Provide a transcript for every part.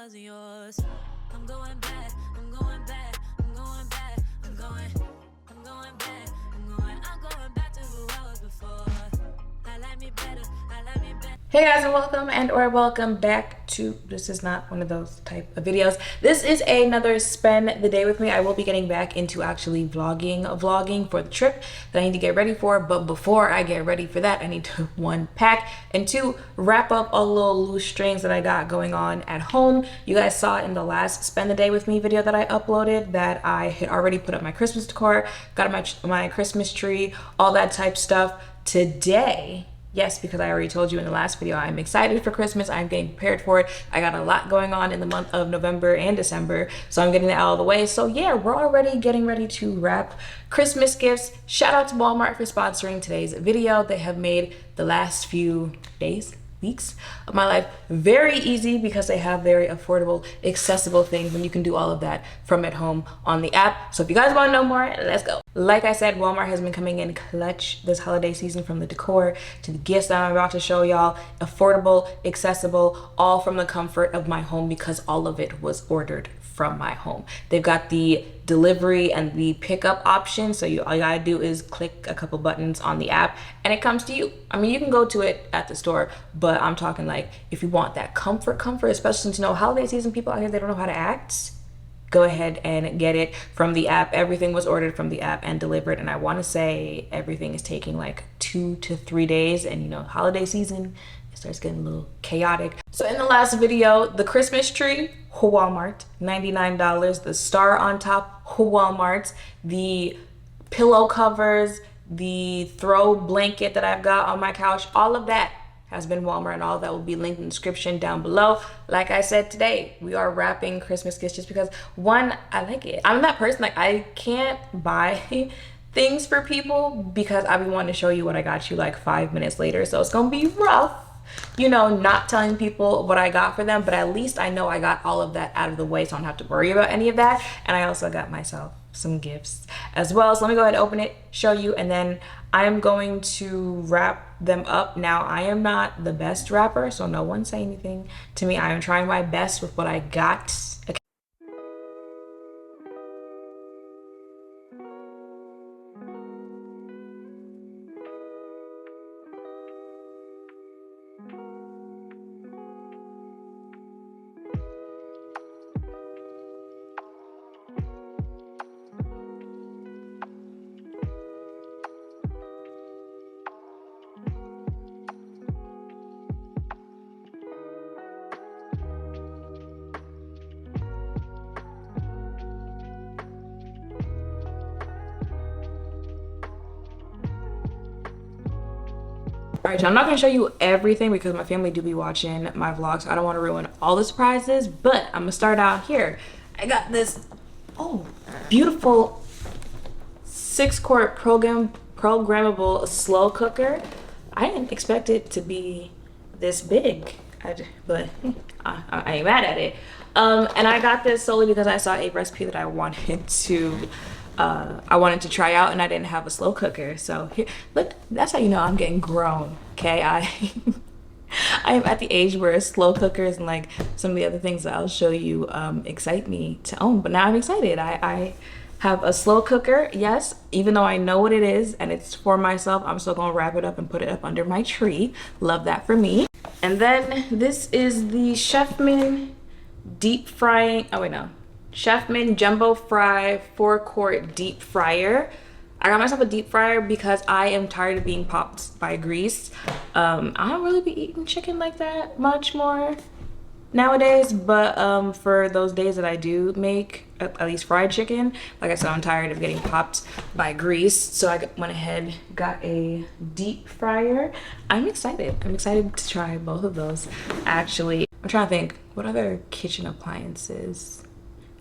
wasn't yours. I'm going back, I'm going back, I'm going back, I'm going back, I'm going back to who I was before. I like me better, I like me better. Hey guys, and welcome back to, this is not one of those type of videos. This is another spend the day with me. I will be getting back into actually vlogging for the trip that I need to get ready for. But before I get ready for that, I need to one, pack, and two, wrap up all the little loose strings that I got going on at home. You guys saw in the last spend the day with me video that I uploaded that I had already put up my Christmas decor, got my Christmas tree, all that type stuff. Today, yes, because I already told you in the last video, I'm excited for Christmas. I'm getting prepared for it. I got a lot going on in the month of November and December, so I'm getting it out of the way. So yeah, we're already getting ready to wrap Christmas gifts. Shout out to Walmart for sponsoring today's video. They have made the last few days, weeks of my life very easy because they have very affordable, accessible things, and you can do all of that from at home on the app. So if you guys want to know more, let's go. Like I said, Walmart has been coming in clutch this holiday season, from the decor to the gifts that I'm about to show y'all. Affordable, accessible, all from the comfort of my home because all of it was ordered from my home. They've got the delivery and the pickup option, so all you gotta do is click a couple buttons on the app and it comes to you. I mean, you can go to it at the store, but I'm talking like if you want that comfort, especially since, you know, holiday season, people out here, they don't know how to act. Go ahead and get it from the app. Everything was ordered from the app and delivered, and I want to say everything is taking like 2 to 3 days, and you know, holiday season, it starts getting a little chaotic. So in the last video, the Christmas tree, Walmart, $99. The star on top, Walmart. The pillow covers, the throw blanket that I've got on my couch, all of that has been Walmart, and all that will be linked in the description down below. Like I said, today we are wrapping Christmas gifts just because, one, I like it. I'm that person, like, I can't buy things for people because I've been wanting to show you what I got you like 5 minutes later. So it's gonna be rough, you know, not telling people what I got for them, but at least I know I got all of that out of the way, so I don't have to worry about any of that. And I also got myself some gifts as well. So let me go ahead and open it, show you, and then I'm going to wrap them up. Now, I am not the best wrapper, so no one say anything to me. I am trying my best with what I got. Okay. All right, y'all, I'm not gonna show you everything because my family do be watching my vlogs, so I don't want to ruin all the surprises, but I'm gonna start out here. I got this, oh, beautiful 6-quart programmable slow cooker. I didn't expect it to be this big, but I ain't mad at it. And I got this solely because I saw a recipe that I wanted to try out, and I didn't have a slow cooker. So here, look, that's how you know I'm getting grown, okay? I am at the age where slow cookers and like some of the other things that I'll show you excite me to own. But now I'm excited. I have a slow cooker, yes, even though I know what it is and it's for myself, I'm still gonna wrap it up and put it up under my tree. Love that for me. And then this is the Chefman deep frying, oh wait, no. Chefman Jumbo Fry 4-quart deep fryer. I got myself a deep fryer because I am tired of being popped by grease. I don't really be eating chicken like that much more nowadays, but for those days that I do make at least fried chicken, like I said, I'm tired of getting popped by grease, so I went ahead, got a deep fryer. I'm excited to try both of those. Actually, I'm trying to think, what other kitchen appliances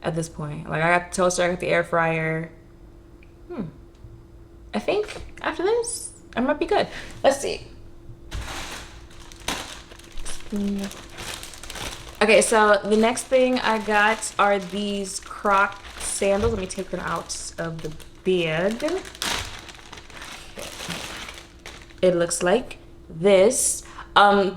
at this point? Like, I got the toaster, I got the air fryer. I think after this I might be good. Let's see. Okay, so the next thing I got are these Crocs sandals. Let me take them out of the bag. It looks like this.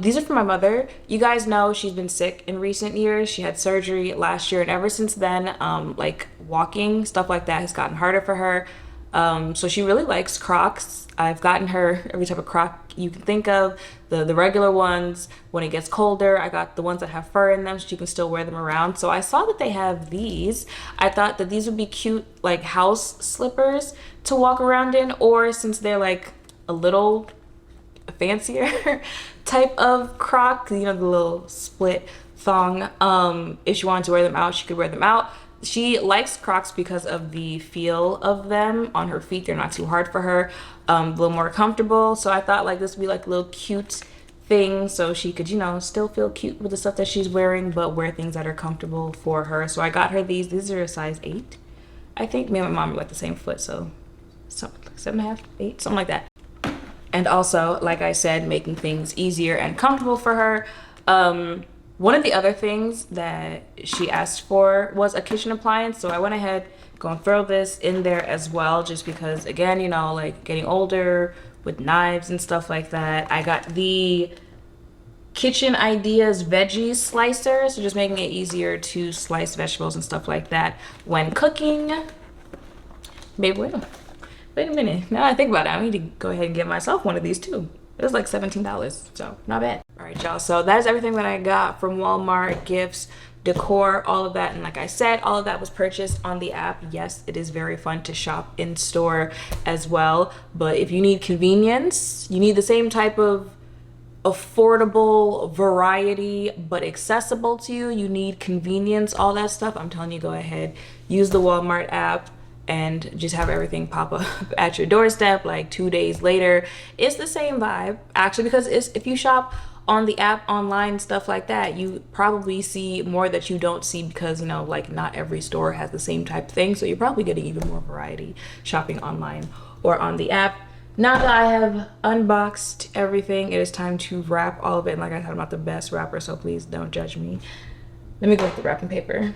These are for my mother. You guys know she's been sick in recent years. She had surgery last year, and ever since then, like walking, stuff like that has gotten harder for her. So she really likes Crocs. I've gotten her every type of Croc you can think of, the regular ones. When it gets colder, I got the ones that have fur in them so she can still wear them around. So I saw that they have these. I thought that these would be cute like house slippers to walk around in, or since they're like a little fancier type of Croc, you know, the little split thong, if she wanted to wear them out, she could wear them out. She likes Crocs because of the feel of them on her feet. They're not too hard for her, a little more comfortable. So I thought like this would be like a little cute thing so she could, you know, still feel cute with the stuff that she's wearing, but wear things that are comfortable for her. So I got her these. These are a size 8. I think me and my mom are like the same foot, so something like 7.5, 8, something like that. And also, like I said, making things easier and comfortable for her. One of the other things that she asked for was a kitchen appliance. So I went ahead, gonna throw this in there as well, just because, again, you know, like getting older with knives and stuff like that. I got the Kitchen Ideas veggie slicer. So just making it easier to slice vegetables and stuff like that when cooking. Babe, wait a minute. Now I think about it, I need to go ahead and get myself one of these too. It was like $17, so not bad. All right, y'all, so that is everything that I got from Walmart, gifts, decor, all of that. And like I said, all of that was purchased on the app. Yes, it is very fun to shop in store as well. But if you need convenience, you need the same type of affordable variety but accessible to you, you need convenience, all that stuff, I'm telling you, go ahead, use the Walmart app and just have everything pop up at your doorstep like 2 days later. It's the same vibe actually, because if you shop on the app, online, stuff like that, you probably see more that you don't see because, you know, like not every store has the same type of thing, so you're probably getting even more variety shopping online or on the app. Now that I have unboxed everything, it is time to wrap all of it. And like I said, I'm not the best wrapper, so please don't judge me. Let me go with the wrapping paper.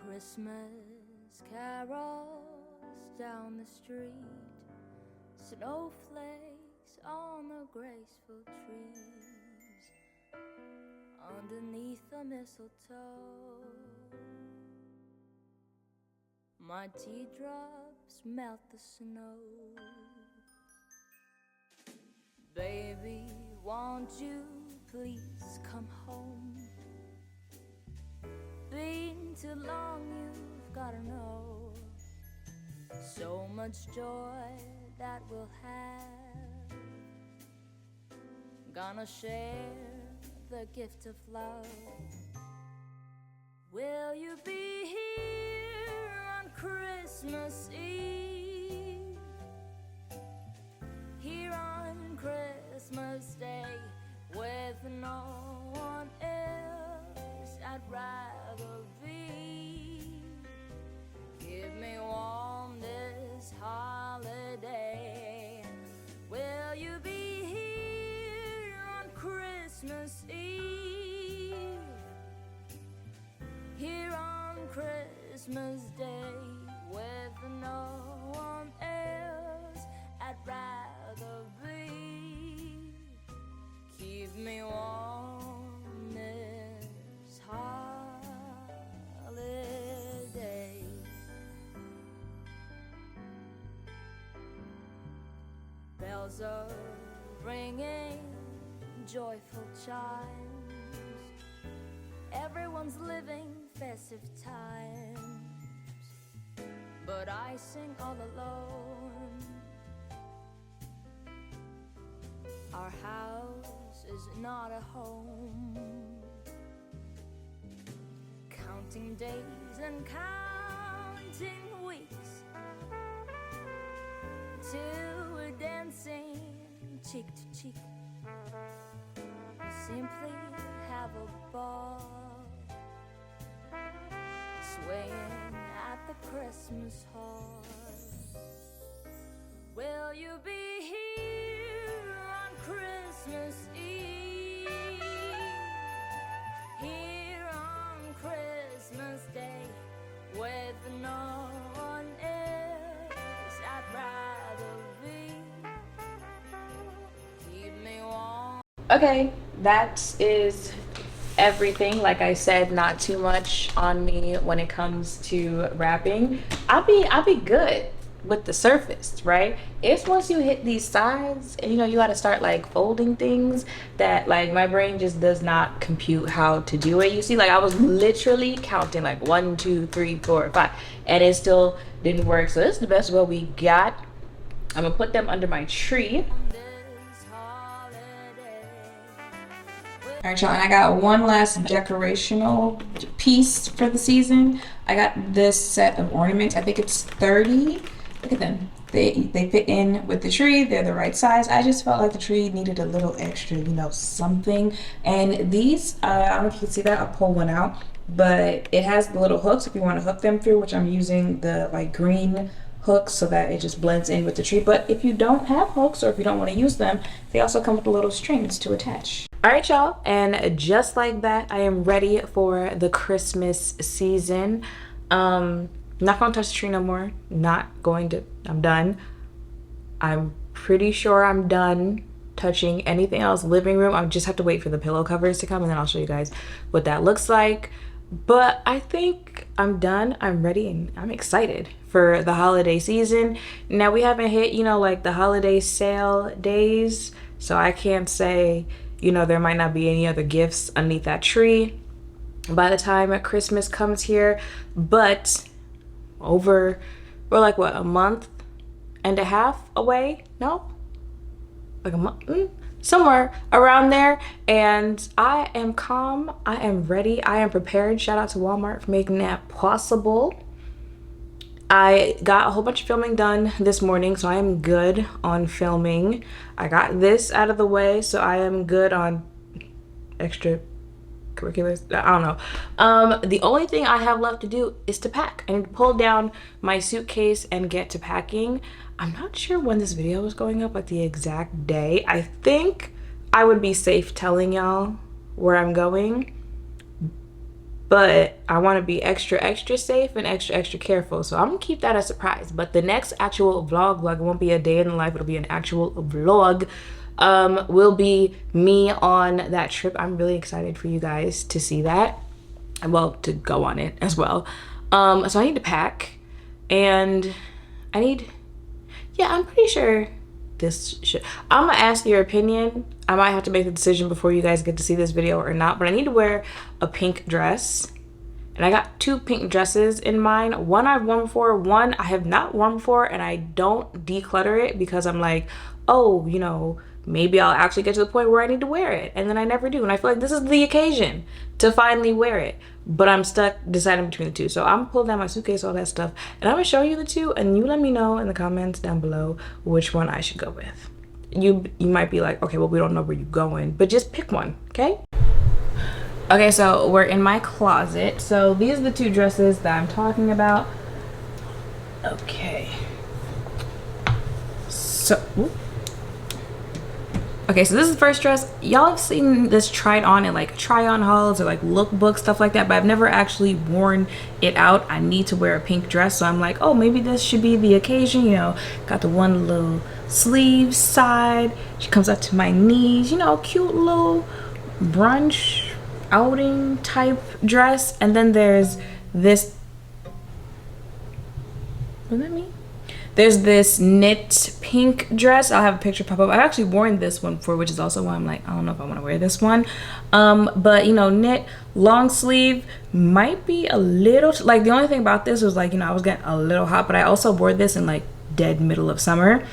Christmas carols down the street, snowflakes on the graceful trees, underneath the mistletoe. My teardrops melt the snow. Baby, won't you please come home? Been too long, you've gotta know. So much joy that we'll have. Gonna share the gift of love. Will you be here on Christmas Eve? Here on Christmas Day with no one else I'd rather be. Keep me warm this holiday. Will you be here on Christmas Eve? Here on Christmas Day with no one else I'd rather be. Keep me warm this holiday. Bells are ringing, joyful chimes. Everyone's living festive times, but I sing all alone. Our house is not a home. Counting days and counting weeks till we're dancing cheek to cheek. We simply have a ball, swaying at the Christmas hall. Will you be here on Christmas Eve? Here on Christmas Day with no one else I'd rather be. Keep me warm. Okay, that is everything. Like I said, not too much on me when it comes to wrapping. I'll be good with the surface, right? It's once you hit these sides and you got to start like folding things that like my brain just does not compute how to do it. You see, like I was literally counting like 1, 2, 3, 4, 5, and it still didn't work. So this is the best what we got. I'm gonna put them under my tree. All right, y'all, and I got one last decorational piece for the season. I got this set of ornaments. I think it's 30. Look at them. They fit in with the tree. They're the right size. I just felt like the tree needed a little extra, something. And these, I don't know if you can see that. I'll pull one out. But it has the little hooks if you want to hook them through, which I'm using the like green hooks so that it just blends in with the tree. But if you don't have hooks or if you don't want to use them, they also come with the little strings to attach. All right, y'all, and just like that, I am ready for the Christmas season. Not gonna touch the tree no more. I'm done. I'm pretty sure I'm done touching anything else. Living room, I just have to wait for the pillow covers to come and then I'll show you guys what that looks like. But I think I'm done. I'm ready and I'm excited for the holiday season. Now we haven't hit, like the holiday sale days, so I can't say, there might not be any other gifts underneath that tree by the time Christmas comes here. But we're like what, a month and a half away? No, like a month, somewhere around there. And I am calm, I am ready, I am prepared. Shout out to Walmart for making that possible. I got a whole bunch of filming done this morning, so I am good on filming. I got this out of the way, so I am good on extracurriculars. I don't know. The only thing I have left to do is to pack. I need to pull down my suitcase and get to packing. I'm not sure when this video is going up, like the exact day. I think I would be safe telling y'all where I'm going, but I want to be extra safe and extra careful, so I'm gonna keep that a surprise. But the next actual vlog it won't be a day in the life, it'll be an actual vlog, will be me on that trip. I'm really excited for you guys to see that, well, to go on it as well. So I need to pack, And I need, yeah, I'm pretty sure this should, I'm gonna ask your opinion. I might have to make the decision before you guys get to see this video or not, but I need to wear a pink dress. And I got 2 pink dresses in mind. One I've worn before, one I have not worn before, and I don't declutter it because I'm like, oh, you know, maybe I'll actually get to the point where I need to wear it. And then I never do. And I feel like this is the occasion to finally wear it. But I'm stuck deciding between the 2. So I'm pulling down my suitcase, all that stuff. And I'm gonna show you the 2, and you let me know in the comments down below which one I should go with. You might be like, okay, well, we don't know where you're going, but just pick one, okay? Okay, so we're in my closet. So these are the 2 dresses that I'm talking about. Okay. So, okay, so this is the first dress. Y'all have seen this tried on in like try on hauls or like lookbook stuff like that, but I've never actually worn it out. I need to wear a pink dress, so I'm like, oh, maybe this should be the occasion. You know, got the one little sleeve side. She comes up to my knees. You know, cute little brunch outing type dress. And then there's this, what does that mean? There's this knit pink dress. I'll have a picture pop up. I've actually worn this one before, which is also why I'm like, I don't know if I want to wear this one. But you know, knit long sleeve might be a little, like the only thing about this was like, you know, I was getting a little hot, but I also wore this in like dead middle of summer.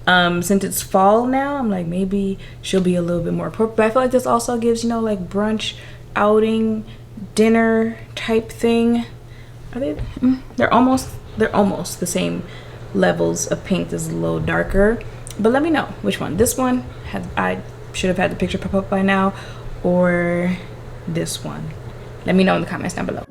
Since it's fall now, I'm like, maybe she'll be a little bit more appropriate. But I feel like this also gives, you know, like brunch, outing, dinner type thing. Are they? They're almost the same levels of pink. This is a little darker, but let me know which one. This one I should have had the picture pop up by now, or this one. Let me know in the comments down below.